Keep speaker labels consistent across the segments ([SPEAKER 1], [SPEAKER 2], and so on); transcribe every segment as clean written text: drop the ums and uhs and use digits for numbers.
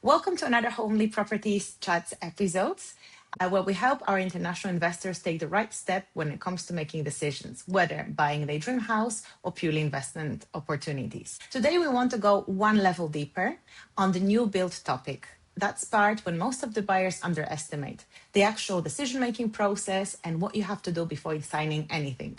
[SPEAKER 1] Welcome to another Homely Properties Chats episodes, where we help our international investors take the right step when it comes to making decisions, whether buying their dream house or purely investment opportunities. Today, we want to go one level deeper on the new build topic. That's part when most of the buyers underestimate the actual decision-making process and what you have to do before signing anything.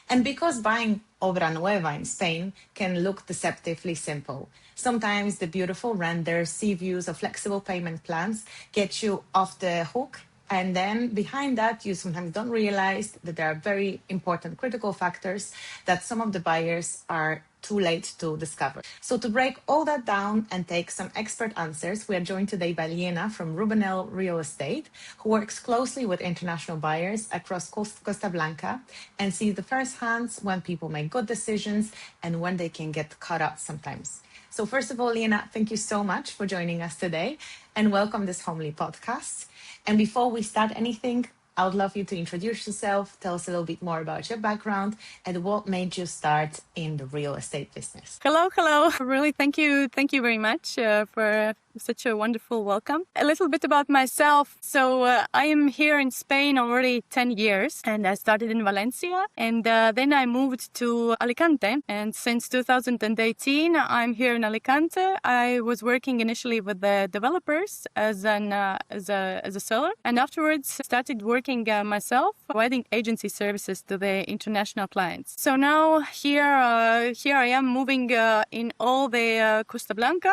[SPEAKER 1] And because buying obra nueva in Spain can look deceptively simple, sometimes the beautiful renders, sea views, or flexible payment plans get you off the hook. And then behind that, you sometimes don't realize that there are very important critical factors that some of the buyers are too late to discover. So to break all that down and take some expert answers, we are joined today by Liena from Rubene Real Estate, who works closely with international buyers across Costa Blanca and sees the first hands when people make good decisions and when they can get caught up sometimes. So first of all, Liena, thank you so much for joining us today and welcome this Homely podcast. And before we start anything, I would love you to introduce yourself, tell us a little bit more about your background and what made you start in the real estate business.
[SPEAKER 2] Hello. Really, thank you very much for such a wonderful welcome. A little bit about myself. So I am here in Spain already 10 years and I started in Valencia and then I moved to Alicante. And since 2018, I'm here in Alicante. I was working initially with the developers as a seller and afterwards started working myself, providing agency services to the international clients. So now here I am moving in all the Costa Blanca.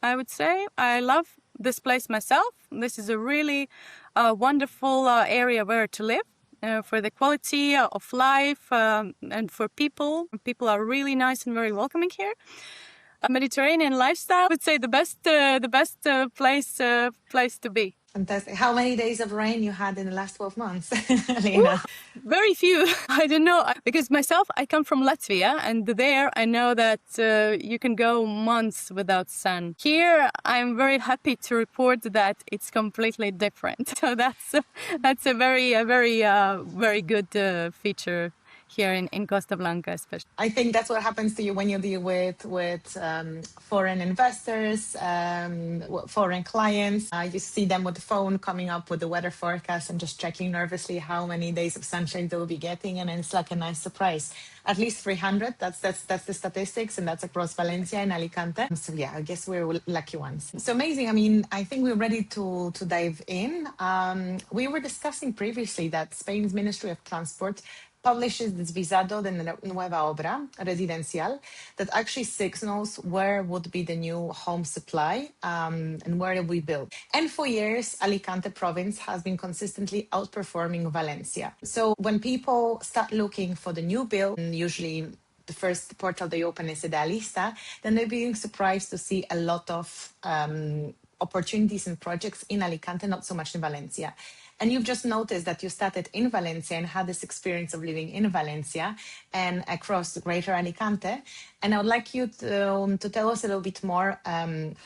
[SPEAKER 2] I would say I love this place myself. This is a really wonderful area where to live for the quality of life and for people. People are really nice and very welcoming here. A Mediterranean lifestyle, I would say the best place to be.
[SPEAKER 1] Fantastic. How many days of rain you had in the last 12 months, Liena?
[SPEAKER 2] Very few. I don't know. Because myself, I come from Latvia and there I know that you can go months without sun. Here, I'm very happy to report that it's completely different. So that's a very good feature here in Costa Blanca especially.
[SPEAKER 1] I think that's what happens to you when you deal with foreign investors, foreign clients. You see them with the phone coming up with the weather forecast and just checking nervously how many days of sunshine they'll be getting, and then it's like a nice surprise. At least 300. That's the statistics, and that's across Valencia and Alicante. So yeah, I guess we're lucky ones. So amazing. I mean, I think we're ready to dive in. We were discussing previously that Spain's Ministry of Transport publishes this Visado de Nueva Obra Residencial that actually signals where would be the new home supply and where we build. And for years, Alicante Province has been consistently outperforming Valencia. So when people start looking for the new build, usually the first portal they open is Idealista, then they're being surprised to see a lot of opportunities and projects in Alicante, not so much in Valencia. And you've just noticed that you started in Valencia and had this experience of living in Valencia and across greater Alicante. And I would like you to tell us a little bit more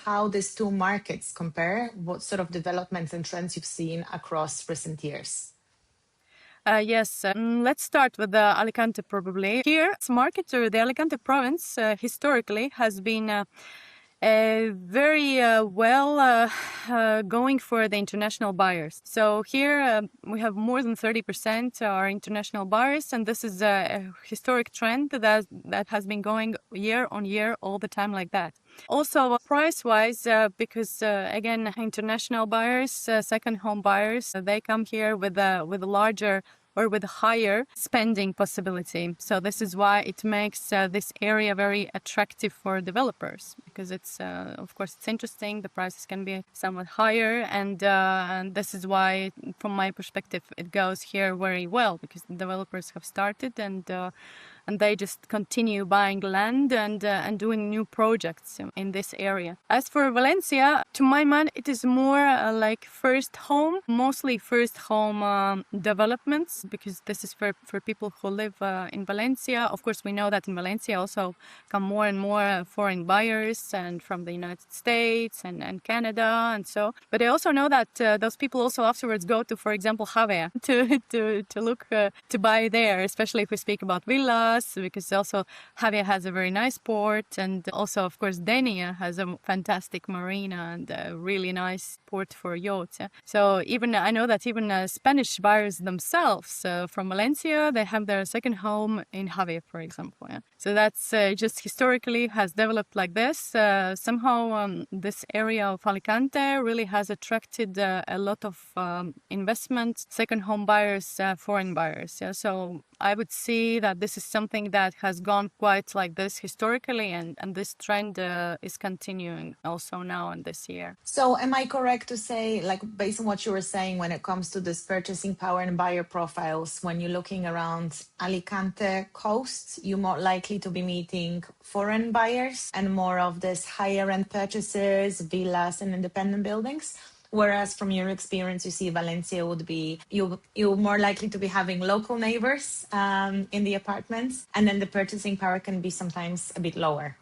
[SPEAKER 1] how these two markets compare, what sort of developments and trends you've seen across recent years.
[SPEAKER 2] Yes, let's start with the Alicante probably. Here, this market, or the Alicante province, historically has been very well going for the international buyers. So here we have more than 30% are international buyers, and this is a historic trend that has been going year on year all the time like that. Also price-wise, because again, international buyers, second home buyers, they come here with a larger or with a higher spending possibility. So this is why it makes this area very attractive for developers, because it's, of course, it's interesting. The prices can be somewhat higher, and this is why, from my perspective, it goes here very well, because the developers have started and they just continue buying land and doing new projects in this area. As for Valencia, to my mind, it is more like mostly first home developments, because this is for people who live in Valencia. Of course, we know that in Valencia also come more and more foreign buyers and from the United States and Canada and so. But I also know that those people also afterwards go to, for example, Javea to look to buy there, especially if we speak about villas us, because also Javea has a very nice port, and also, of course, Denia has a fantastic marina and a really nice port for yachts. Yeah? So even I know that even Spanish buyers themselves from Valencia, they have their second home in Javea, for example. Yeah? So that's just historically has developed like this. Somehow this area of Alicante really has attracted a lot of investment, second home buyers, foreign buyers. Yeah? So I would see that this is something that has gone quite like this historically, and this trend is continuing also now and this year.
[SPEAKER 1] So am I correct to say, like based on what you were saying when it comes to this purchasing power and buyer profiles, when you're looking around Alicante coast, you're more likely to be meeting foreign buyers and more of this higher end purchasers, villas and independent buildings? Whereas from your experience, you see Valencia would be, you're more likely to be having local neighbors in the apartments, and then the purchasing power can be sometimes a bit lower.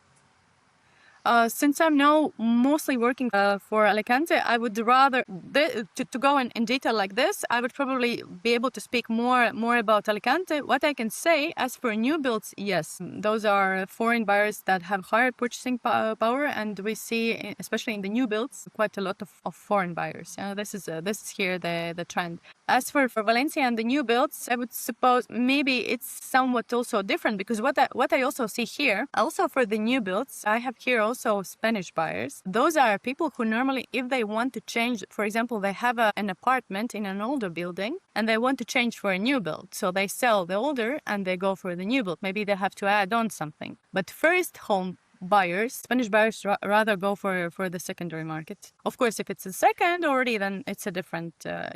[SPEAKER 2] Since I'm now mostly working for Alicante, I would rather to go in detail like this. I would probably be able to speak more about Alicante. What I can say, as for new builds, yes, those are foreign buyers that have higher purchasing power, and we see, especially in the new builds, quite a lot of foreign buyers. This is here the trend. As for Valencia and the new builds, I would suppose maybe it's somewhat also different, because what I also see here, also for the new builds, I have here also Spanish buyers. Those are people who normally, if they want to change, for example, they have an apartment in an older building and they want to change for a new build. So they sell the older and they go for the new build. Maybe they have to add on something. But first home buyers, Spanish buyers, rather go for the secondary market. Of course, if it's a second already, then it's a different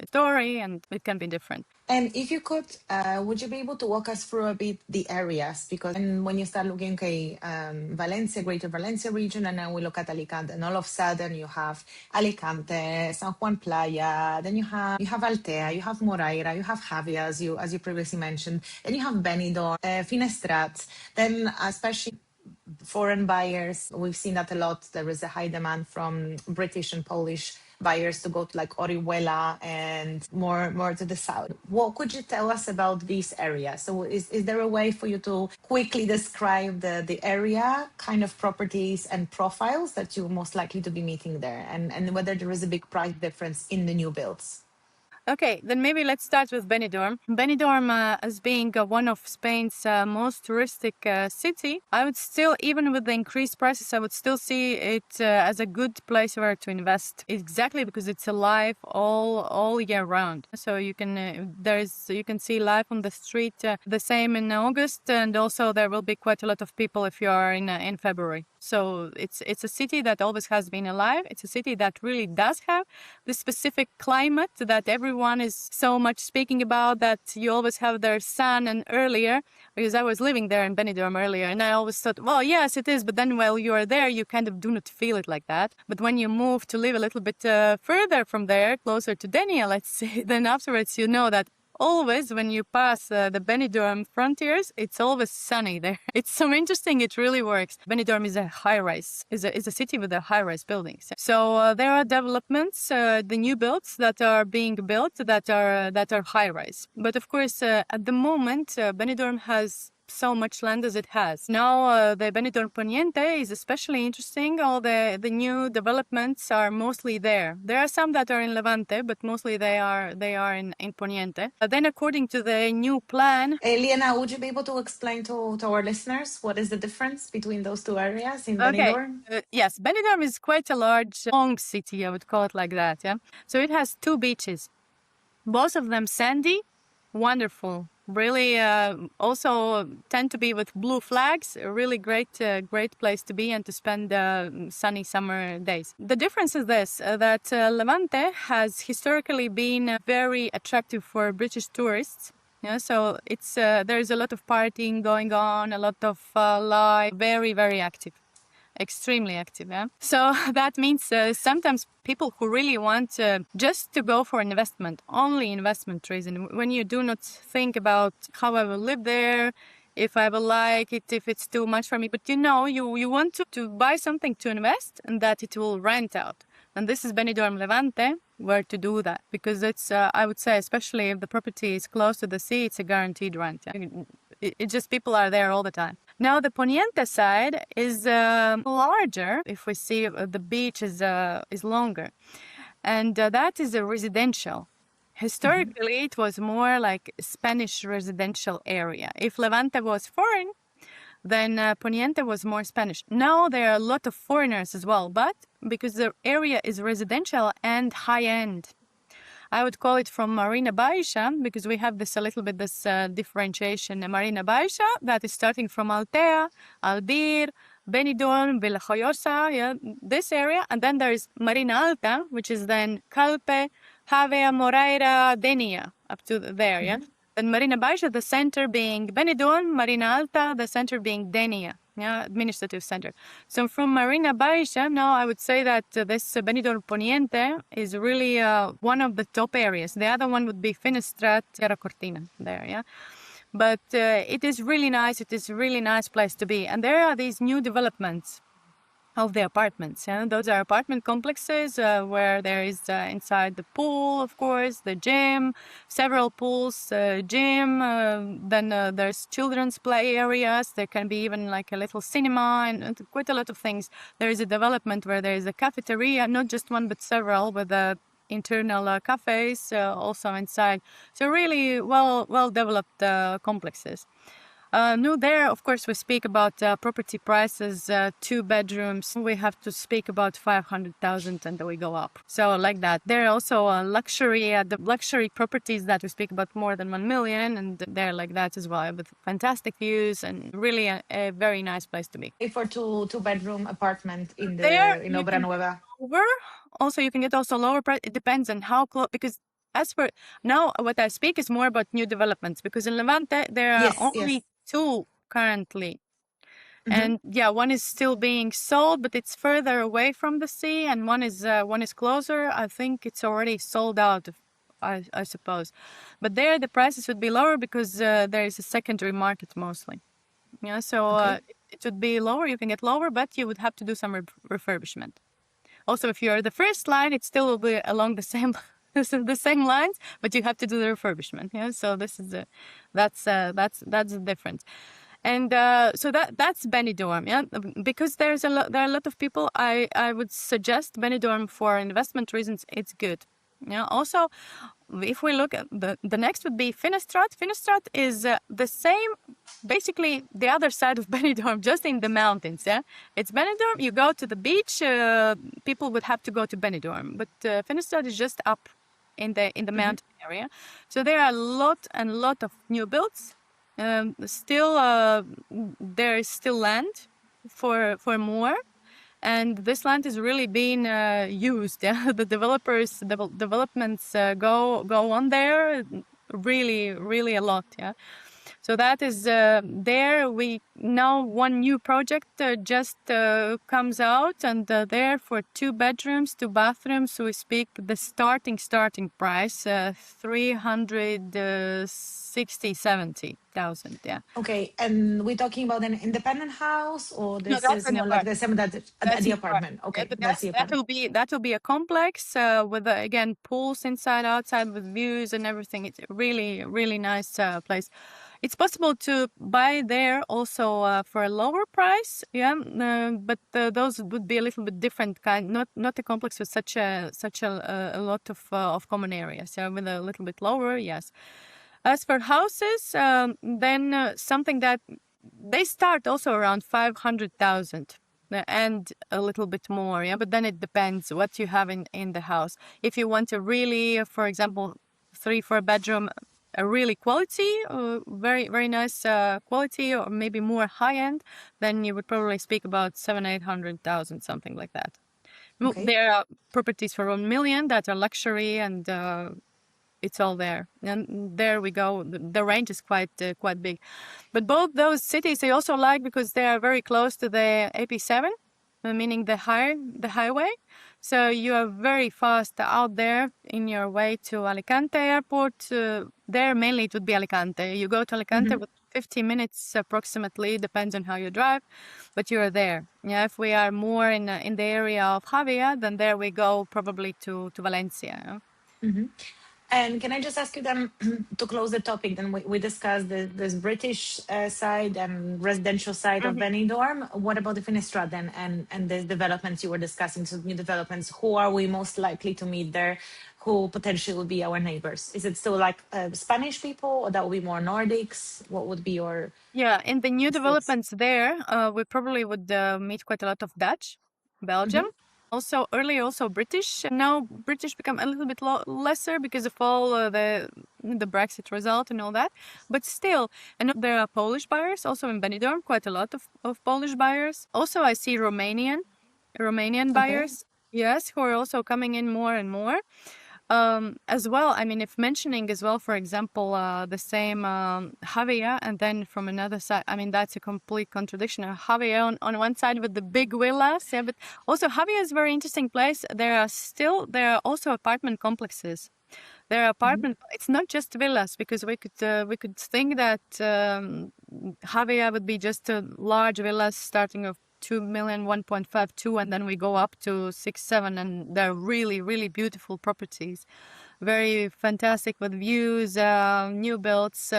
[SPEAKER 2] story and it can be different.
[SPEAKER 1] And if you could, would you be able to walk us through a bit the areas? Because when you start looking at Valencia, Greater Valencia region, and then we look at Alicante, and all of a sudden you have Alicante, San Juan Playa, then you have Altea, you have Moraira, you have Javea, as you previously mentioned, then you have Benidorm, Finestrat, then especially foreign buyers, we've seen that a lot. There is a high demand from British and Polish buyers to go to like Orihuela and more to the south. What could you tell us about these areas? So is there a way for you to quickly describe the area, kind of properties and profiles that you're most likely to be meeting there, and whether there is a big price difference in the new builds?
[SPEAKER 2] Okay, then maybe let's start with Benidorm. Benidorm, as being one of Spain's most touristic city, I would still, even with the increased prices, I would still see it as a good place where to invest. Exactly because it's alive all year round. So you can you can see life on the street the same in August, and also there will be quite a lot of people if you are in February. So it's a city that always has been alive. It's a city that really does have this specific climate that everyone is so much speaking about, that you always have their sun. And earlier, because I was living there in Benidorm earlier, and I always thought, well, yes, it is. But then while you are there, you kind of do not feel it like that. But when you move to live a little bit further from there, closer to Denia, let's say, then afterwards you know that always when you pass the Benidorm frontiers, it's always sunny there. It's so interesting. It really works. Benidorm is a high-rise, is a city with a high-rise buildings. So there are developments, the new builds that are being built that are high-rise. But of course, at the moment, Benidorm has so much land as it has. Now the Benidorm Poniente is especially interesting. All the new developments are mostly there. There are some that are in Levante, but mostly they are in Poniente. Then according to the new plan...
[SPEAKER 1] Liena, would you be able to explain to our listeners what is the difference between those two areas in Benidorm?
[SPEAKER 2] Yes, Benidorm is quite a large, long city, I would call it like that. Yeah. So it has two beaches, both of them sandy, wonderful. Really also tend to be with blue flags. A really great place to be and to spend sunny summer days. The difference is this, that Levante has historically been very attractive for British tourists. Yeah, so it's there's a lot of partying going on, a lot of life, very, very active. Extremely active, yeah. So that means sometimes people who really want just to go for an investment, only investment reason, when you do not think about how I will live there, if I will like it, if it's too much for me, but you want to buy something to invest and that it will rent out. And this is Benidorm Levante, where to do that, because it's, I would say, especially if the property is close to the sea, it's a guaranteed rent. Yeah? it just people are there all the time. Now the Poniente side is larger. If we see the beach is longer, and that is a residential. Historically, it was more like Spanish residential area. If Levante was foreign, then Poniente was more Spanish. Now there are a lot of foreigners as well, but because the area is residential and high end, I would call it from Marina Baixa, because we have this a little bit this differentiation. Marina Baixa, that is starting from Altea, Albir, Benidorm, Villajoyosa, yeah, this area. And then there is Marina Alta, which is then Calpe, Javea, Moreira, Denia, up to there, yeah. And Marina Baixa, the center being Benidorm, Marina Alta, the center being Denia, yeah, administrative center. So from Marina Baixa, now I would say that this Benidorm Poniente is really one of the top areas. The other one would be Finestrat, Terra Cortina there, yeah. But it is really nice. It is a really nice place to be. And there are these new developments of the apartments. Yeah? Those are apartment complexes where there is inside the pool, of course, the gym, several pools, gym, then there's children's play areas. There can be even like a little cinema and quite a lot of things. There is a development where there is a cafeteria, not just one but several, with internal cafes also inside. So really well developed complexes. No, there, of course, we speak about property prices, 2 bedrooms. We have to speak about 500,000 and then we go up. So like that. There are also the luxury properties that we speak about more than 1 million, and they're like that as well, with fantastic views and really a very nice place to be.
[SPEAKER 1] For two-bedroom apartment in
[SPEAKER 2] Obra
[SPEAKER 1] Nueva.
[SPEAKER 2] Also, you can get also lower price. It depends on how close, because as for now, what I speak is more about new developments, because in Levante, there are only 2 currently. And yeah, one is still being sold, but it's further away from the sea, and one is closer. I think it's already sold out, I suppose. But there the prices would be lower because there is a secondary market mostly. Yeah, so it would be lower. You can get lower, but you would have to do some refurbishment. Also, if you're the first line, it still will be along the same the same lines, but you have to do the refurbishment. Yeah, so this is that's the difference. And so that's Benidorm. Yeah, because there are a lot of people. I would suggest Benidorm for investment reasons. It's good. Yeah. Also, if we look at the next would be Finestrat. Finestrat is the same, basically the other side of Benidorm, just in the mountains. Yeah, it's Benidorm. You go to the beach. People would have to go to Benidorm, but Finestrat is just up in the mountain area. So there are a lot of new builds. Still, there is still land for more. And this land is really being used. Yeah? The developments go on there really a lot. Yeah. So that is there. We now one new project just comes out, and there for 2 bedrooms, 2 bathrooms. So we speak the starting price 360,000-70,000. Yeah.
[SPEAKER 1] Okay, and we're talking about an independent house, or this is more like the same that the apartment. Okay, that's the apartment.
[SPEAKER 2] That will be a complex with again pools inside, outside, with views and everything. It's a really nice place. It's possible to buy there also for a lower price, yeah, but those would be a little bit different kind, not a complex with such a lot of common areas. Yeah, with a little bit lower, yes. As for houses, then something that they start also around 500,000 and a little bit more, yeah. But then it depends what you have in the house. If you want a really, for example, 3-4 bedroom. A really quality, very nice quality, or maybe more high end, then you would probably speak about 700,000-800,000, something like that. Okay. There are properties for 1 million that are luxury, and it's all there. And there we go. The range is quite big. But both those cities I also like because they are very close to the AP7, meaning the highway. So you are very fast out there in your way to Alicante airport. There mainly it would be Alicante. You go to Alicante with 50 minutes approximately, depends on how you drive, but you are there. Yeah, if we are more in the area of Javea, then there we go probably to Valencia.
[SPEAKER 1] And can I just ask you then to close the topic? Then we discussed this British side and residential side of Benidorm. What about the Finestrat then and the developments you were discussing? So new developments. Who are we most likely to meet there? Who potentially will be our neighbors? Is it still like Spanish people, or that will be more Nordics? What would be your
[SPEAKER 2] Yeah, in the new
[SPEAKER 1] splits?
[SPEAKER 2] developments there, we probably would meet quite a lot of Dutch, Belgium, also early also British. Now British become a little bit lesser because of all the Brexit result and all that. But still, and there are Polish buyers also in Benidorm, quite a lot of Polish buyers. Also, I see Romanian
[SPEAKER 1] Okay.
[SPEAKER 2] buyers, yes, who are also coming in more and more. As well, I mean, if mentioning as well, for example, the same Javea, and then from another side, I mean, that's a complete contradiction. Javea on one side with the big villas, yeah, but also Javea is a very interesting place. There are also apartment complexes. There are apartment. It's not just villas, because we could think that Javea would be just a large villas starting of 2 million, 1.52, and then we go up to 6, 7, and they're really, really beautiful properties, very fantastic with views, new builds,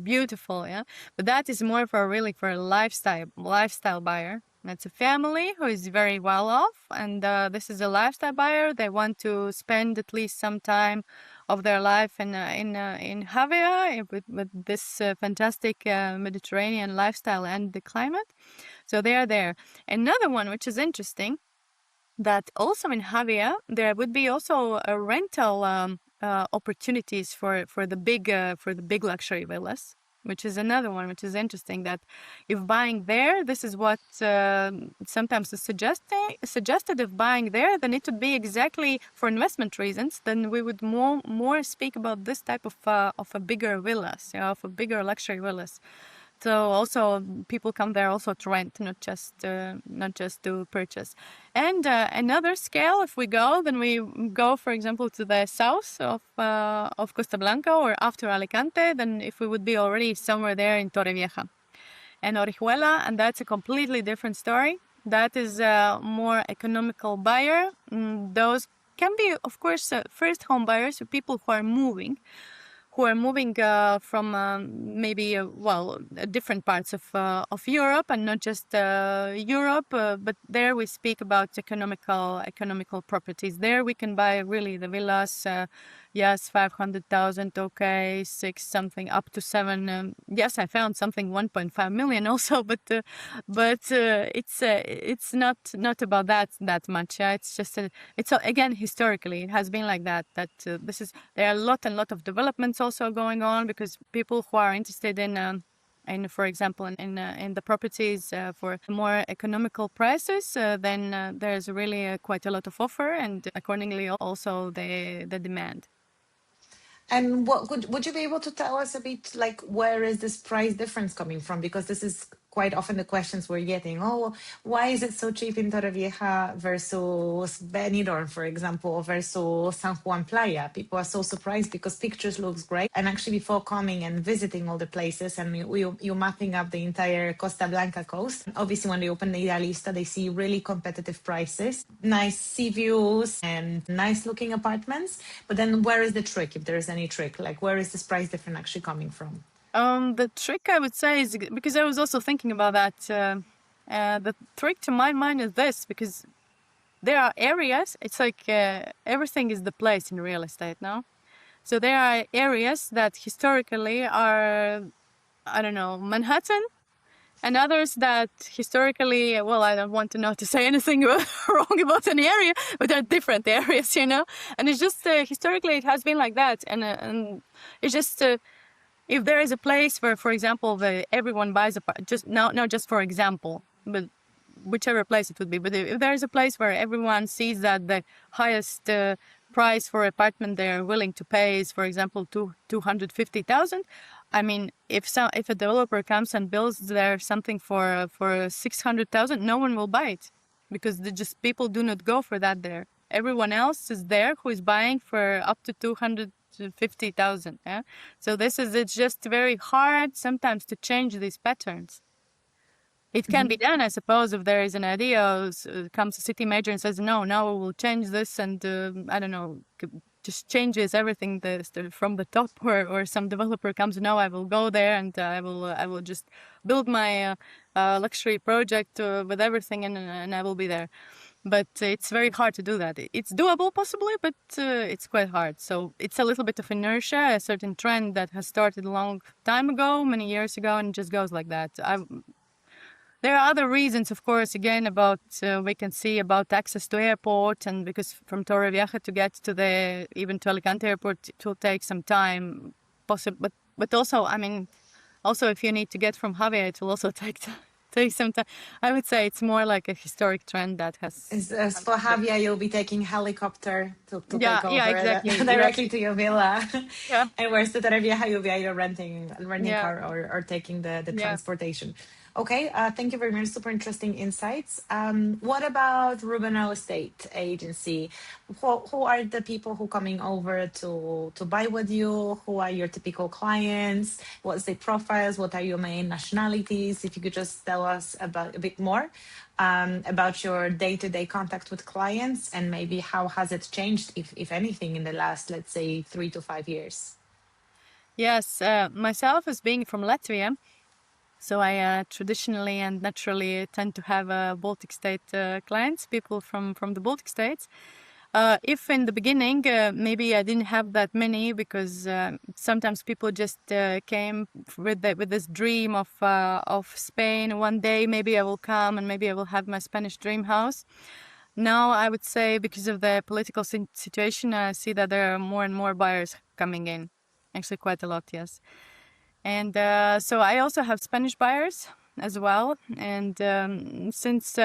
[SPEAKER 2] beautiful, yeah. But that is more for a lifestyle buyer. It's a family who is very well off, and this is a lifestyle buyer. They want to spend at least some time of their life in Javea with this fantastic Mediterranean lifestyle and the climate. So they are there. Another one which is interesting, that also in Javea there would be also a rental opportunities for the big luxury villas, which is another one which is interesting. That if buying there, this is what sometimes is suggested. If buying there, then it would be exactly for investment reasons. Then we would more speak about this type of a bigger villas, of a bigger luxury villas. So also people come there also to rent, not just to purchase. And another scale, if we go, then we go, for example, to the south of Costa Blanca or after Alicante. Then if we would be already somewhere there in Torrevieja and Orihuela, and that's a completely different story. That is a more economical buyer. Those can be, of course, first home buyers, people who are moving from maybe different parts of Europe, and not just Europe, but there we speak about economical properties. There we can buy really the villas, yes, 500,000, okay, 6 something up to 7. Yes, I found something 1.5 million also, but it's not about that much. Yeah, it's just it's again historically it has been like that. There are a lot of developments also going on, because people who are interested in, for example, in the properties for more economical prices, then there's really quite a lot of offer, and accordingly also the demand.
[SPEAKER 1] And what would you be able to tell us a bit, like, where is this price difference coming from? Because this is quite often the questions we're getting. Oh, why is it so cheap in Torrevieja versus Benidorm, for example, or versus San Juan Playa? People are so surprised because pictures looks great. And actually before coming and visiting all the places, and you're mapping up the entire Costa Blanca coast, obviously when they open the Idealista, they see really competitive prices, nice sea views and nice looking apartments. But then where is the trick, if there is any trick? Like, where is this price difference actually coming from?
[SPEAKER 2] The trick, I would say, is because I was also thinking about that. The trick to my mind is this, because there are areas. It's like everything is the place in real estate now. So there are areas that historically are, I don't know, Manhattan, and others that historically, well, I don't want to say anything wrong about any area, but they're different areas, And it's just historically it has been like that, and it's just. If there is a place where, for example, everyone buys not just for example, but whichever place it would be. But if there is a place where everyone sees that the highest price for apartment they're willing to pay is, for example, 250,000. I mean, if a developer comes and builds there something for 600,000, no one will buy it, because people do not go for that there. Everyone else is there who is buying for up to 250,000. Yeah. So it's just very hard sometimes to change these patterns. It can be done, I suppose, if there is an idea, comes a city major and says, no, now we will change this, and I don't know, just changes everything from the top, or some developer comes, no, I will go there and I will just build my luxury project with everything, and I will be there. But it's very hard to do that. It's doable possibly, but it's quite hard. So it's a little bit of inertia, a certain trend that has started a long time ago, many years ago, and just goes like that. There are other reasons, of course, again, about we can see about access to airport, and because from Torrevieja to get to even to Alicante airport, it will take some time, possible. But also, I mean, also if you need to get from Javea, it will also take some time. I would say it's more like a historic trend that has.
[SPEAKER 1] As for Javia, you'll be taking helicopter to
[SPEAKER 2] Yeah,
[SPEAKER 1] take over
[SPEAKER 2] exactly.
[SPEAKER 1] directly to your villa.
[SPEAKER 2] Yeah,
[SPEAKER 1] And whereas to Torrevieja, you'll be either renting
[SPEAKER 2] yeah,
[SPEAKER 1] car or taking the
[SPEAKER 2] yeah.
[SPEAKER 1] transportation. Okay, thank you very much. Super interesting insights. What about Rubene Real Estate Agency? Who are the people who coming over to buy with you? Who are your typical clients? What's their profiles? What are your main nationalities? If you could just tell us about a bit more about your day-to-day contact with clients, and maybe how has it changed, if anything, in the last, let's say, 3 to 5 years?
[SPEAKER 2] Yes, myself as being from Latvia, so I traditionally and naturally tend to have Baltic state clients, people from the Baltic states. If in the beginning maybe I didn't have that many, because sometimes people just came with this dream of Spain. One day maybe I will come and maybe I will have my Spanish dream house. Now I would say, because of the political situation, I see that there are more and more buyers coming in. Actually, quite a lot, yes. And so I also have Spanish buyers as well. And since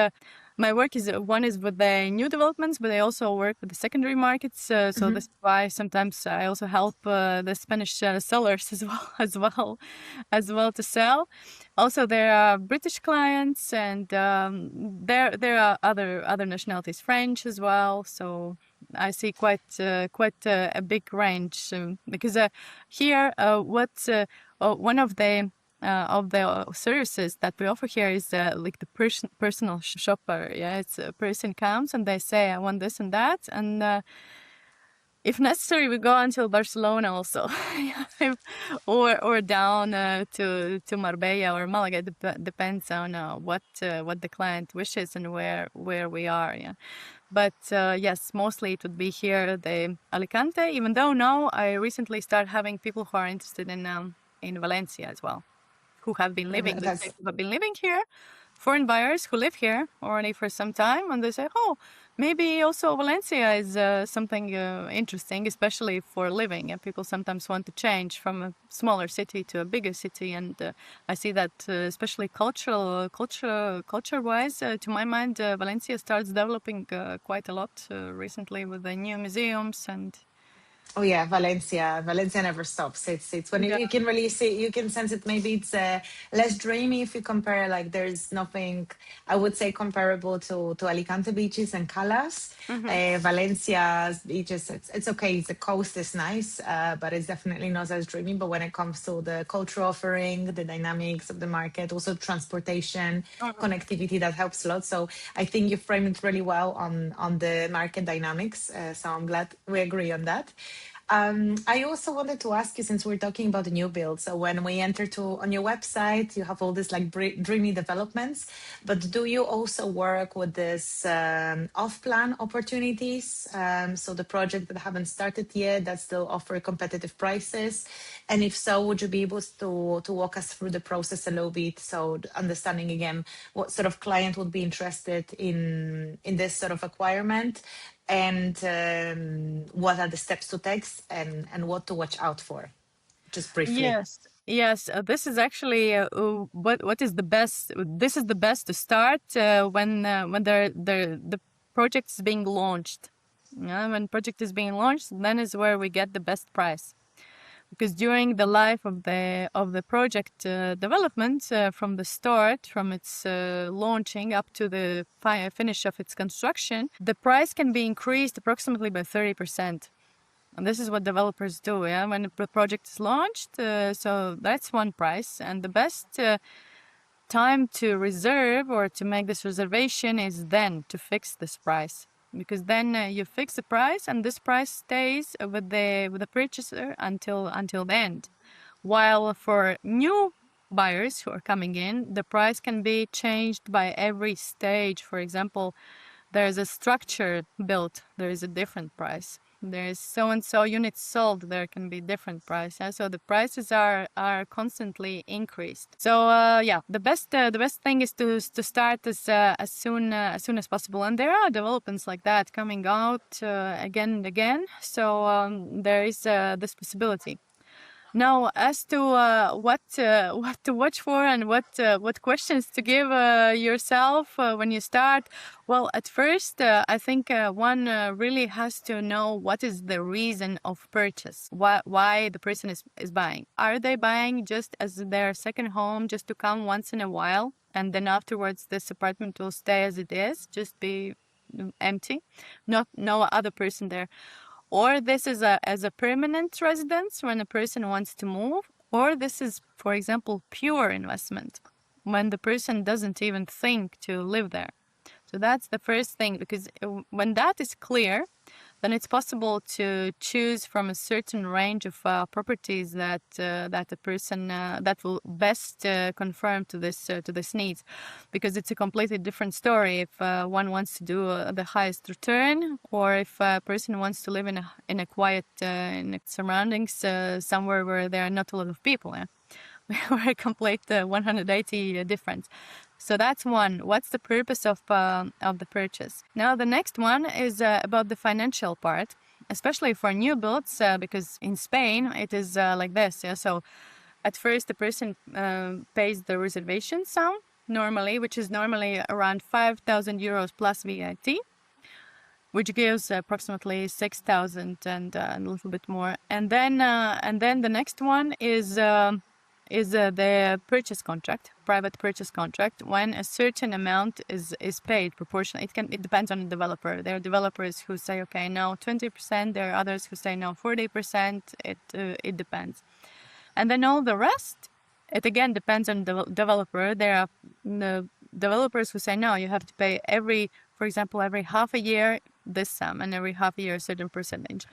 [SPEAKER 2] my work is with the new developments, but I also work with the secondary markets. So this is why sometimes I also help the Spanish sellers as well to sell. Also, there are British clients, and there are other nationalities, French as well. So I see quite a big range, because here one of the services that we offer here is like the personal shopper. Yeah, it's a person comes and they say, I want this and that, and if necessary, we go until Barcelona also, or down to Marbella or Malaga. Depends on what the client wishes and where we are. Yeah, but yes, mostly it would be here, the Alicante. Even though now I recently started having people who are interested in Valencia as well, who have been living.
[SPEAKER 1] That's
[SPEAKER 2] Who have been living here. Foreign buyers who live here already for some time, and they say, oh, maybe also Valencia is something interesting, especially for living. And people sometimes want to change from a smaller city to a bigger city, and I see that especially culture-wise, to my mind, Valencia starts developing quite a lot recently with the new museums and.
[SPEAKER 1] Oh yeah, Valencia never stops. It's when
[SPEAKER 2] Yeah.
[SPEAKER 1] you can really see, you can sense it. Maybe it's less dreamy if you compare. Like there's nothing I would say comparable to Alicante beaches and Calas. Valencia's beaches, it's okay. The coast is nice, but it's definitely not as dreamy. But when it comes to the cultural offering, the dynamics of the market, also transportation, connectivity, that helps a lot. So I think you framed it really well on the market dynamics. So I'm glad we agree on that. I also wanted to ask you, since we're talking about the new build. So when we enter on your website, you have all these like dreamy developments, but do you also work with this off-plan opportunities? So the project that haven't started yet that still offer competitive prices, and if so, would you be able to walk us through the process a little bit? So understanding again what sort of client would be interested in this sort of acquirement, and what are the steps to take, and what to watch out for, just briefly.
[SPEAKER 2] Yes. This is actually what is the best. This is the best to start when the project is being launched. Yeah, when project is being launched, then is where we get the best price. Because during the life of the project development, from the start, from its launching up to the finish of its construction, the price can be increased approximately by 30%. And this is what developers do, yeah. When the project is launched, so that's one price, and the best time to reserve or to make this reservation is then to fix this price. because then you fix the price, and this price stays with the purchaser until the end. While for new buyers who are coming in, the price can be changed by every stage. For example, there's a structure built, there is a different price. There's so-and-so units sold, there can be different price. Yeah? So the prices are constantly increased. So the best thing is to start as soon as possible. And there are developments like that coming out again and again. So there is this possibility. Now, as to what to watch for and what questions to give yourself when you start, well, at first, I think one really has to know what is the reason of purchase, why the person is buying. Are they buying just as their second home, just to come once in a while, and then afterwards this apartment will stay as it is, just be empty, no other person there? Or this is as a permanent residence when a person wants to move, or this is, for example, pure investment when the person doesn't even think to live there. So that's the first thing, because when that is clear, then it's possible to choose from a certain range of properties that the person that will best conform to this needs, because it's a completely different story if one wants to do the highest return, or if a person wants to live in a quiet in surroundings somewhere where there are not a lot of people. Yeah? We're a complete 180 difference. So that's one. What's the purpose of the purchase? Now the next one is about the financial part, especially for new builds, because in Spain it is like this. Yeah? So at first the person pays the reservation sum normally, which is normally around 5,000 euros plus VAT, which gives approximately 6,000 and a little bit more. And then the next one is the purchase contract, private purchase contract, when a certain amount is paid proportionally. It depends on the developer. There are developers who say, okay, no, 20%. There are others who say, no, 40%. It depends. And then all the rest, it again depends on the developer. There are developers who say, no, you have to pay for example, every half a year this sum, and every half a year a certain percentage.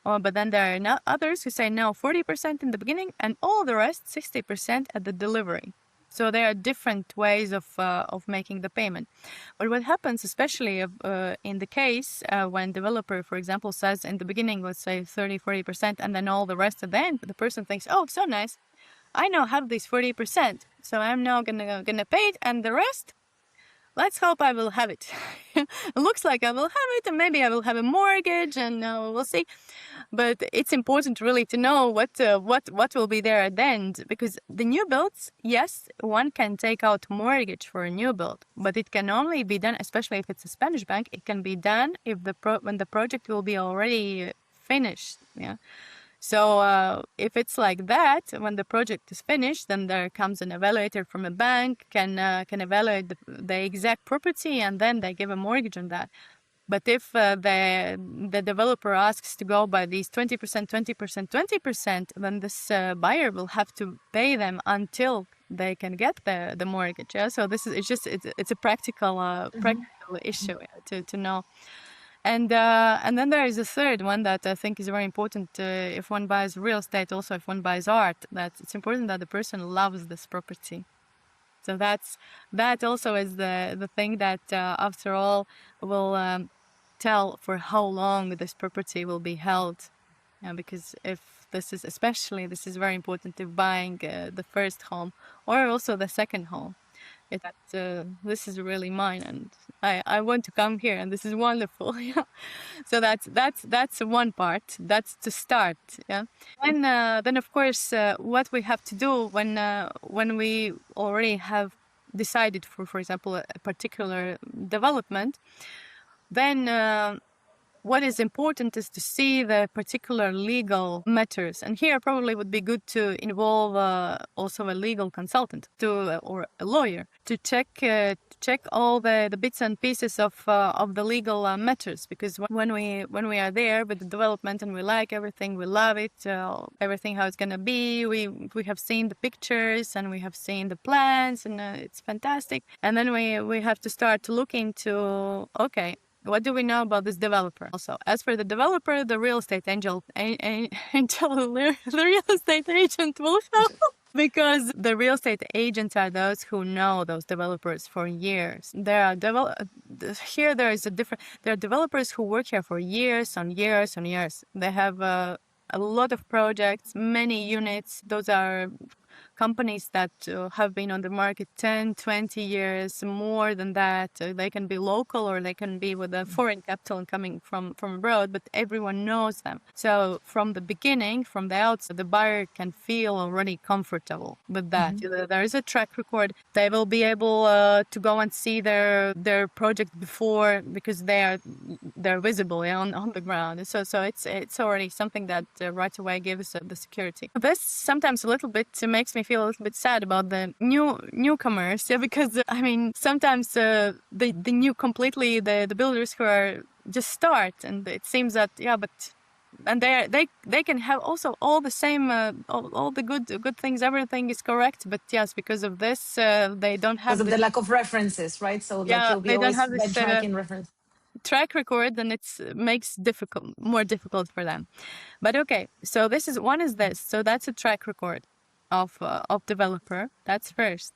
[SPEAKER 2] But then there are others who say no, 40% in the beginning, and all the rest, 60% at the delivery. So there are different ways of making the payment. But what happens, especially in the case when developer, for example, says in the beginning, let's say 30-40%, and then all the rest at the end, the person thinks, oh, so nice, I now have this 40%, so I'm now gonna pay it, and the rest, let's hope I will have it. It looks like I will have it, and maybe I will have a mortgage, and we'll see. But it's important really to know what will be there at the end, because the new builds, yes, one can take out mortgage for a new build, but it can only be done, especially if it's a Spanish bank, it can be done if when the project will be already finished. Yeah. So if it's like that, when the project is finished, then there comes an evaluator from a bank, can evaluate the exact property, and then they give a mortgage on that. But if the developer asks to go by these 20%, 20%, 20%, then this buyer will have to pay them until they can get the mortgage. Yeah? So it's a practical issue to know. And then there is a third one that I think is very important if one buys real estate, also if one buys art, that it's important that the person loves this property. So that also is the thing that after all will tell for how long this property will be held. Because if this is very important if buying the first home or also the second home. This is really mine, and I want to come here, and this is wonderful. Yeah. So that's one part. That's to start. Yeah. And then of course what we have to do when we already have decided for example a particular development, then what is important is to see the particular legal matters. And here probably would be good to involve also a legal consultant or a lawyer to check all the bits and pieces of the legal matters. Because when we are there with the development and we like everything, we love it, everything how it's going to be, we have seen the pictures and we have seen the plans, and it's fantastic. And then we have to start to look into, okay, What do we know about this developer? Also, as for the developer, the real estate angel, the real estate agent will help. Because the real estate agents are those who know those developers for years. There are developers who work here for years on years on years. They have a lot of projects, many units. Those are companies that have been on the market 10, 20 years, more than that. They can be local or they can be with a foreign capital and coming from abroad, but everyone knows them. So from the beginning, from the outset, the buyer can feel already comfortable with that. There is a track record. They will be able to go and see their project before, because they're visible on the ground. So it's already something that right away gives the security. This sometimes a little bit makes me feel a little bit sad about the newcomers, because I mean sometimes the builders who are just start, and it seems that and they can have also all the same all the good things, everything is correct, but yes, because of this they don't have
[SPEAKER 1] because of the lack of references, right? So like you'll be
[SPEAKER 2] they don't
[SPEAKER 1] always
[SPEAKER 2] have this
[SPEAKER 1] benchmarking reference
[SPEAKER 2] track record, and it makes more difficult for them. But okay, so one is this. So that's a track record of developer. That's first.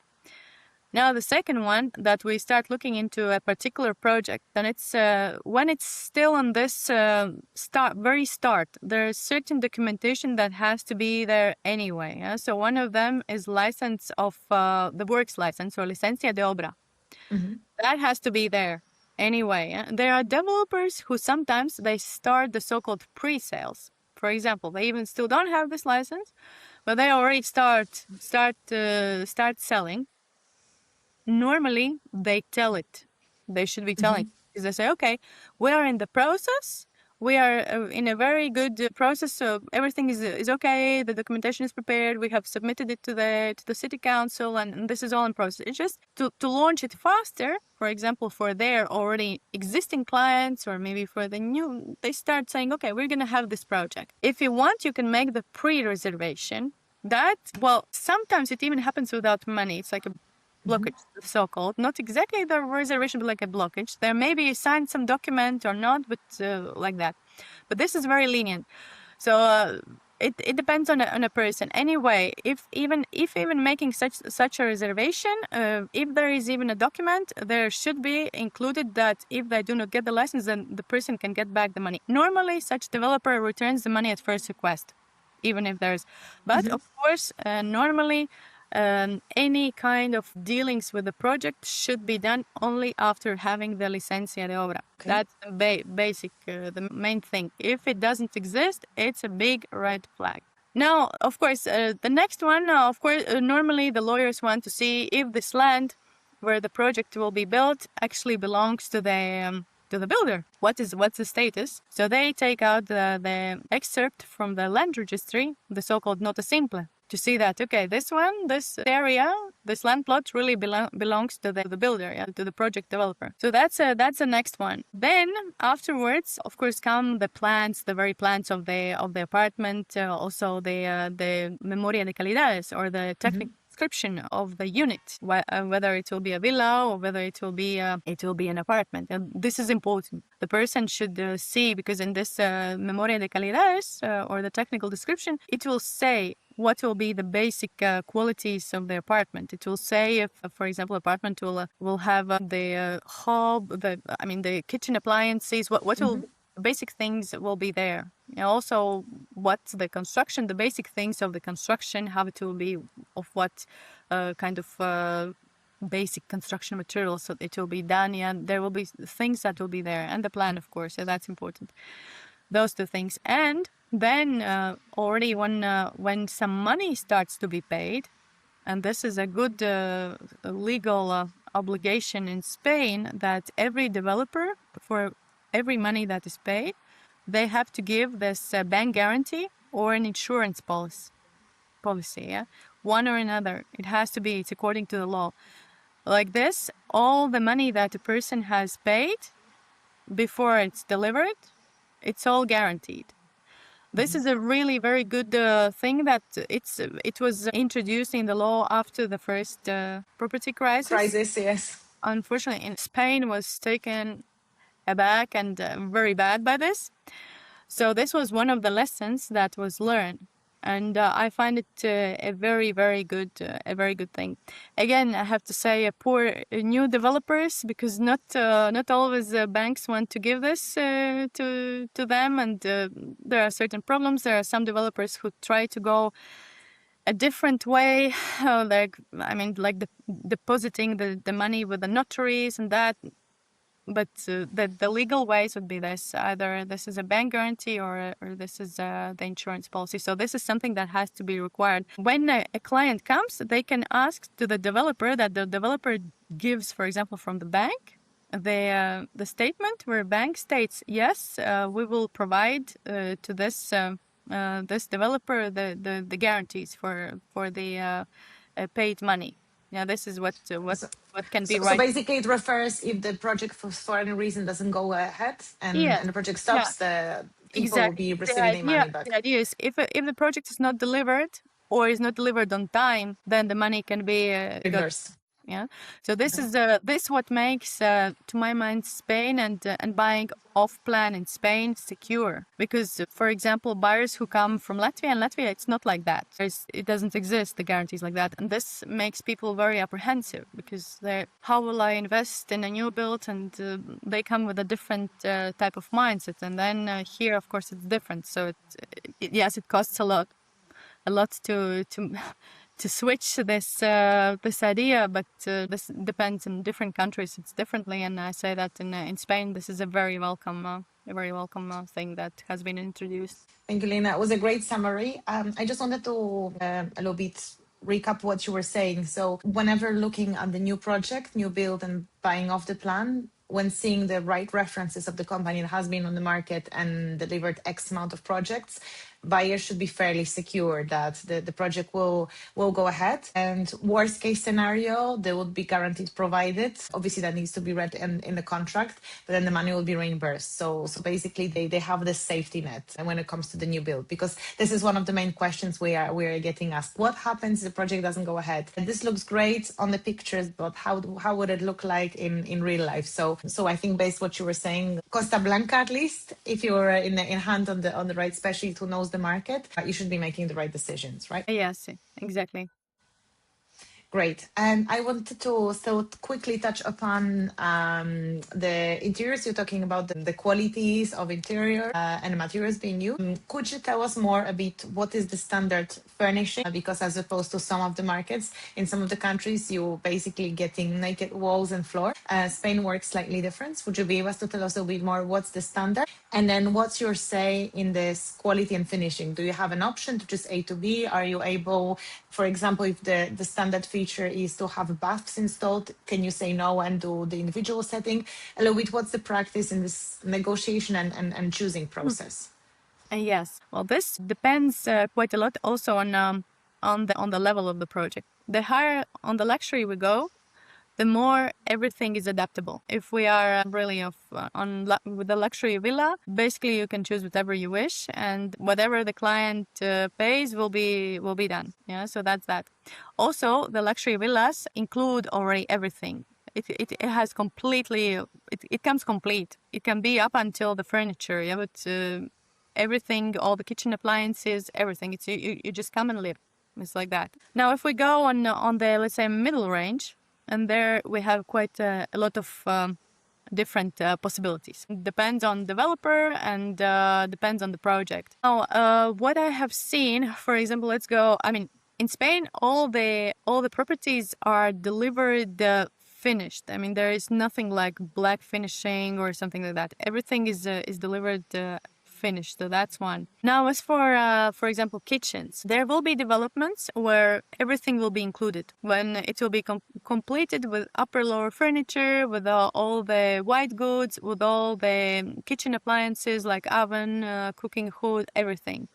[SPEAKER 2] Now the second one, that we start looking into a particular project, then it's when it's still on this very start. There's certain documentation that has to be there anyway. Yeah? So one of them is license of the works license, or licencia de obra. That has to be there anyway. There are developers who sometimes they start the so-called pre-sales. For example, they even still don't have this license, but they already start selling. Normally, they tell it. They should be telling, because they say, okay, we are in the process. We are in a very good process, so everything is okay. The documentation is prepared. We have submitted it to the city council, and this is all in process. It's just to launch it faster. For example, for their already existing clients, or maybe for the new, they start saying, okay, we're going to have this project. If you want, you can make the pre-reservation. Sometimes it even happens without money. It's like a blockage, so-called. Not exactly the reservation, but like a blockage. There may be signed some document or not, but like that. But this is very lenient. So it depends on a person. Anyway, if even making such a reservation, if there is even a document, there should be included that if they do not get the license, then the person can get back the money. Normally, such developer returns the money at first request, even if there's. But of course, normally, any kind of dealings with the project should be done only after having the licencia de obra. Okay. That's the basic, the main thing. If it doesn't exist, it's a big red flag. Now, of course, the next one, normally the lawyers want to see if this land where the project will be built actually belongs to the builder. What's the status? So they take out the excerpt from the land registry, the so-called nota simple, to see that, okay, this area, this land plot really belongs to the builder, to the project developer. So that's the next one. Then afterwards, of course, come the plans, the very plans of the apartment, also the memoria de calidades, or the technical description of the unit, whether it will be a villa or whether it will be an apartment. And this is important. The person should see, because in this memoria de calidades, or the technical description, it will say what will be the basic qualities of the apartment. It will say if, for example, apartment will have the hob, the kitchen appliances, what will basic things will be there. And also what's the construction, the basic things of the construction, how it will be, of what kind of basic construction materials so it will be done. Yeah, there will be things that will be there, and the plan, of course. So that's important. Those two things. And then already when some money starts to be paid, and this is a good legal obligation in Spain, that every developer, for every money that is paid, they have to give this bank guarantee or an insurance policy, yeah? One or another. It has to be, it's according to the law. Like this, all the money that a person has paid before it's delivered, it's all guaranteed. This is a really very good thing that it was introduced in the law after the first property crisis.
[SPEAKER 1] Yes.
[SPEAKER 2] Unfortunately, in Spain was taken aback and very bad by this. So this was one of the lessons that was learned. And I find it a very, very good thing. Again, I have to say, poor new developers, because not always banks want to give this to them, and there are certain problems. There are some developers who try to go a different way, like depositing the money with the notaries and that. But the legal ways would be this: either this is a bank guarantee or this is the insurance policy. So this is something that has to be required. When a client comes, they can ask to the developer that the developer gives, for example, from the bank, the statement where bank states, yes, we will provide to this this developer the guarantees for the paid money. Yeah, this is what can be
[SPEAKER 1] So
[SPEAKER 2] right.
[SPEAKER 1] basically, it refers if the project for any reason doesn't go ahead
[SPEAKER 2] Yes.
[SPEAKER 1] and the project
[SPEAKER 2] Yeah.
[SPEAKER 1] stops, the people will
[SPEAKER 2] Exactly.
[SPEAKER 1] be receiving their money back.
[SPEAKER 2] The idea is if the project is not delivered or is not delivered on time, then the money can be
[SPEAKER 1] Reversed.
[SPEAKER 2] yeah. So this is this what makes, to my mind, Spain and buying off plan in Spain secure. Because, for example, buyers who come from Latvia, it's not like that. It doesn't exist, the guarantees like that, and this makes people very apprehensive because how will I invest in a new build? And they come with a different type of mindset, and then here, of course, it's different. So yes, it costs a lot to to switch this idea, but this depends in different countries. It's differently, and I say that in Spain, this is a very welcome thing that has been introduced.
[SPEAKER 1] Thank you, Liena. It was a great summary. I just wanted to a little bit recap what you were saying. So whenever looking at the new project, new build and buying off the plan, when seeing the right references of the company that has been on the market and delivered X amount of projects, buyers should be fairly secure that the project will go ahead. And worst case scenario, they would be guaranteed provided. Obviously, that needs to be read in the contract, but then the money will be reimbursed. So basically, they have this safety net when it comes to the new build, because this is one of the main questions we are getting asked. What happens if the project doesn't go ahead? And this looks great on the pictures, but how would it look like in real life? So I think based what you were saying, Costa Blanca, at least, if you're in hand on the right specialist who knows the market, you should be making the right decisions, right?
[SPEAKER 2] Yes, exactly.
[SPEAKER 1] Great. And I wanted to still quickly touch upon the interiors. You're talking about the qualities of interior and materials being used. Could you tell us more a bit what is the standard furnishing? Because as opposed to some of the markets, in some of the countries, you're basically getting naked walls and floor. Spain works slightly different. Would you be able to tell us a bit more what's the standard? And then what's your say in this quality and finishing? Do you have an option to just A to B? Are you able, for example, if the standard feature is to have baths installed, can you say no and do the individual setting? A little bit, what's the practice in this negotiation and choosing process?
[SPEAKER 2] Yes. Well, this depends quite a lot also on the level of the project. The higher on the luxury we go, the more everything is adaptable. If we are really with the luxury villa, basically you can choose whatever you wish, and whatever the client pays will be done. Yeah, so that's that. Also, the luxury villas include already everything. It has completely. It comes complete. It can be up until the furniture. Yeah, but everything, all the kitchen appliances, everything. It's you just come and live. It's like that. Now, if we go on the, let's say, middle range, and there we have quite a lot of different possibilities. It depends on developer and depends on the project. Now, what I have seen, for example, let's go. I mean, in Spain, all the properties are delivered finished. I mean, there is nothing like black finishing or something like that. Everything is delivered finished. So that's one. Now, as for example, kitchens, there will be developments where everything will be included. When it will be completed with upper lower furniture, with all the white goods, with all the kitchen appliances like oven, cooking hood, everything.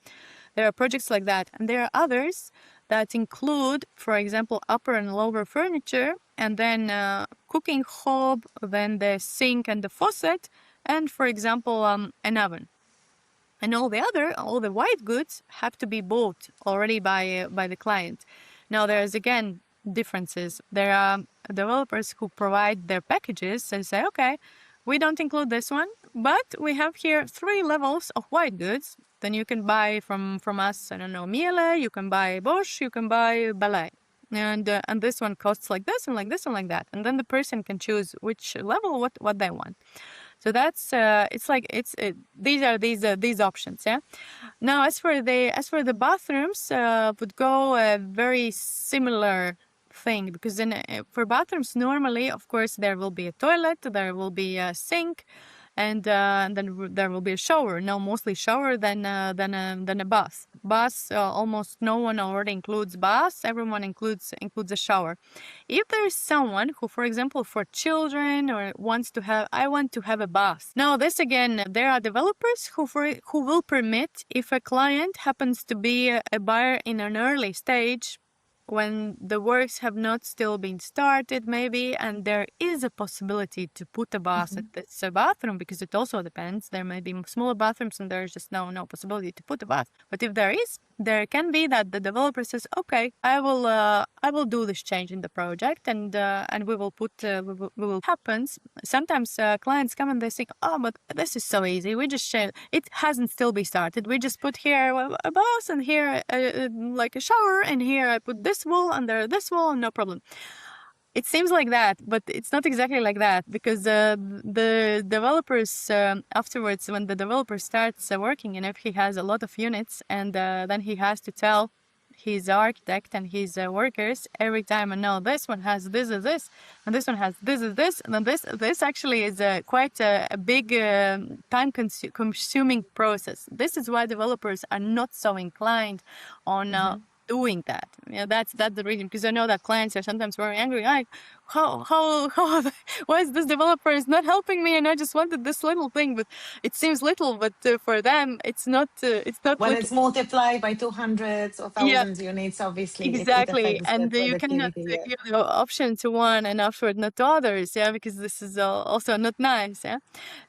[SPEAKER 2] There are projects like that. And there are others that include, for example, upper and lower furniture, and then cooking hob, then the sink and the faucet, and, for example, an oven. And all the white goods have to be bought already by the client. Now, there's again differences. There are developers who provide their packages and say, okay, We don't include this one, but we have here 3 levels of white goods. Then you can buy from us, I don't know, Miele, you can buy Bosch, you can buy Ballet. And this one costs like this and like this and like that. And then the person can choose which level, what they want. So that's these are these options. Yeah. Now, as for the bathrooms, would go a very similar thing, because then for bathrooms normally, of course, there will be a toilet, there will be a sink, and then there will be a shower. No, mostly shower than a bath. Bath, almost no one already includes bath. Everyone includes a shower. If there is someone who, for example, for children or I want to have a bath. Now, this again, there are developers who will permit if a client happens to be a buyer in an early stage, when the works have not still been started, maybe, and there is a possibility to put a bath at this bathroom, because it also depends. There may be smaller bathrooms and there's just no possibility to put a bath. But if there can be that the developer says, okay, I will do this change in the project, and we will put we will happens. Sometimes clients come and they think, oh, but this is so easy. We just it hasn't still been started. We just put here a bath and here like a shower, and here I put this wall under this wall, no problem. It seems like that, but it's not exactly like that, because the developers afterwards, when the developer starts working, and if he has a lot of units, and then he has to tell his architect and his workers every time, and no, this one has this and this, and this one has this and this, and then this actually is quite a big time-consuming process. This is why developers are not so inclined on doing that. Yeah, that's the reason, because I know that clients are sometimes very angry. Like, how why is this developer is not helping me, and I just wanted this little thing, but it seems little, but for them it's not
[SPEAKER 1] when
[SPEAKER 2] little.
[SPEAKER 1] It's multiplied by 200s or thousands units, obviously it
[SPEAKER 2] Exactly,
[SPEAKER 1] affects the
[SPEAKER 2] and you cannot
[SPEAKER 1] productivity.
[SPEAKER 2] give the option to one and afterward not to others, yeah, because this is also not nice, yeah.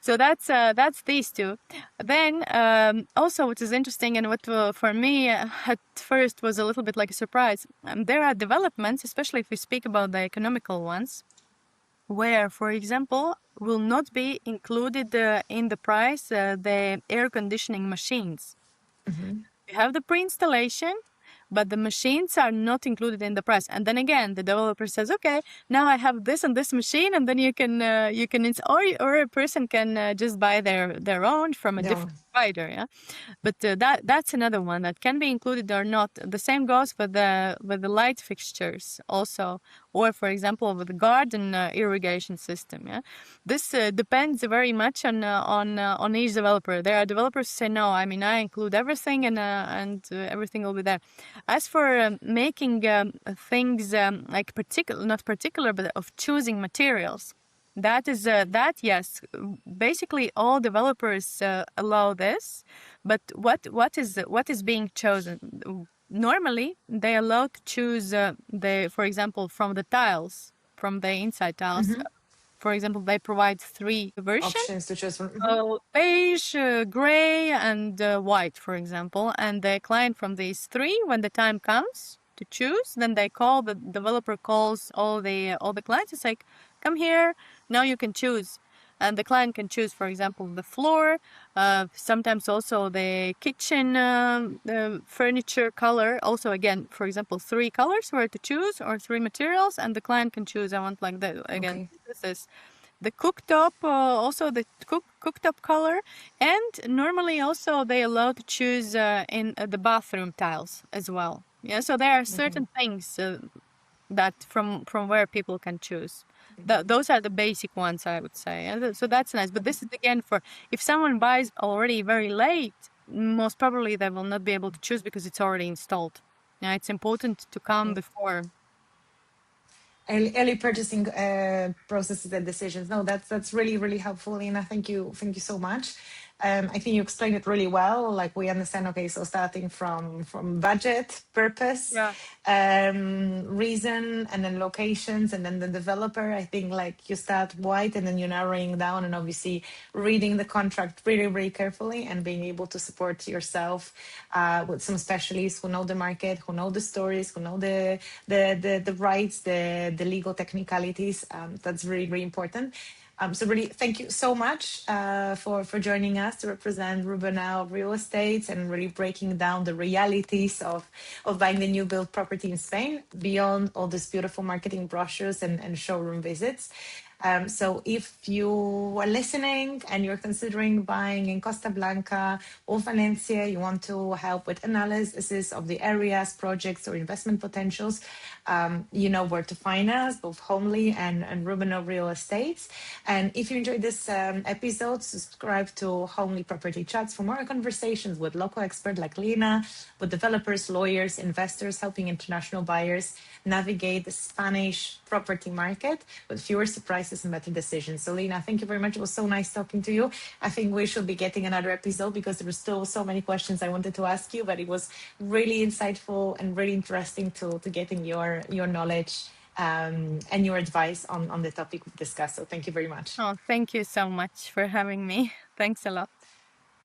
[SPEAKER 2] So that's these two. Then also, what is interesting, and what for me at first was a little bit like a surprise, there are developments, especially if we speak about the economical ones, where, for example, will not be included in the price the air conditioning machines. You have the pre-installation, but the machines are not included in the price. And then again, the developer says, okay, now I have this and this machine, and then you can or a person can just buy their own from a different provider, yeah. But that's another one that can be included or not. The same goes with the light fixtures also, or for example with the garden irrigation system. Yeah, this depends very much on each developer. There are developers who say no. I mean, I include everything, and everything will be there. As for making things like not particular, but of choosing materials. That is yes, basically all developers allow this, but what is being chosen? Normally they allow to choose for example, from the tiles, from the inside tiles. For example, they provide 3 versions:
[SPEAKER 1] Options to choose from.
[SPEAKER 2] beige, gray, and white, for example. And the client from these 3, when the time comes to choose, then the developer calls all the clients. It's like, come here, now you can choose. And the client can choose, for example, the floor, sometimes also the kitchen the furniture color. Also, again, for example, 3 colors where to choose, or 3 materials, and the client can choose. I want like that. Again, this is the cooktop, also the cooktop color, and normally also they allow to choose in the bathroom tiles as well. Yeah, so there are certain things that from where people can choose. Those are the basic ones, I would say. So that's nice. But this is again for if someone buys already very late, most probably they will not be able to choose because it's already installed. Yeah, it's important to come before.
[SPEAKER 1] Early purchasing processes and decisions. No, that's really, really helpful, Liena. Thank you so much. I think you explained it really well. Like, we understand, okay, so starting from budget, purpose, reason, and then locations, and then the developer. I think like you start wide, and then you're narrowing down, and obviously reading the contract really, really carefully, and being able to support yourself with some specialists who know the market, who know the stories, who know the rights, the legal technicalities. That's really, really important. So really, thank you so much for joining us to represent Rubene Real Estate and really breaking down the realities of buying the new build property in Spain beyond all these beautiful marketing brochures and showroom visits. So if you are listening and you're considering buying in Costa Blanca or Valencia, you want to help with analysis of the areas, projects, or investment potentials, you know where to find us, both Homely and Rubene Real Estate. And if you enjoyed this episode, subscribe to Homely Property Chats for more conversations with local experts like Liena, with developers, lawyers, investors, helping international buyers navigate the Spanish property market with fewer surprises and better decisions. So, Liena, thank you very much. It was so nice talking to you. I think we should be getting another episode because there were still so many questions I wanted to ask you, but it was really insightful and really interesting to getting your knowledge and your advice on the topic we've discussed. So thank you very much.
[SPEAKER 2] Oh, thank you so much for having me. Thanks a lot.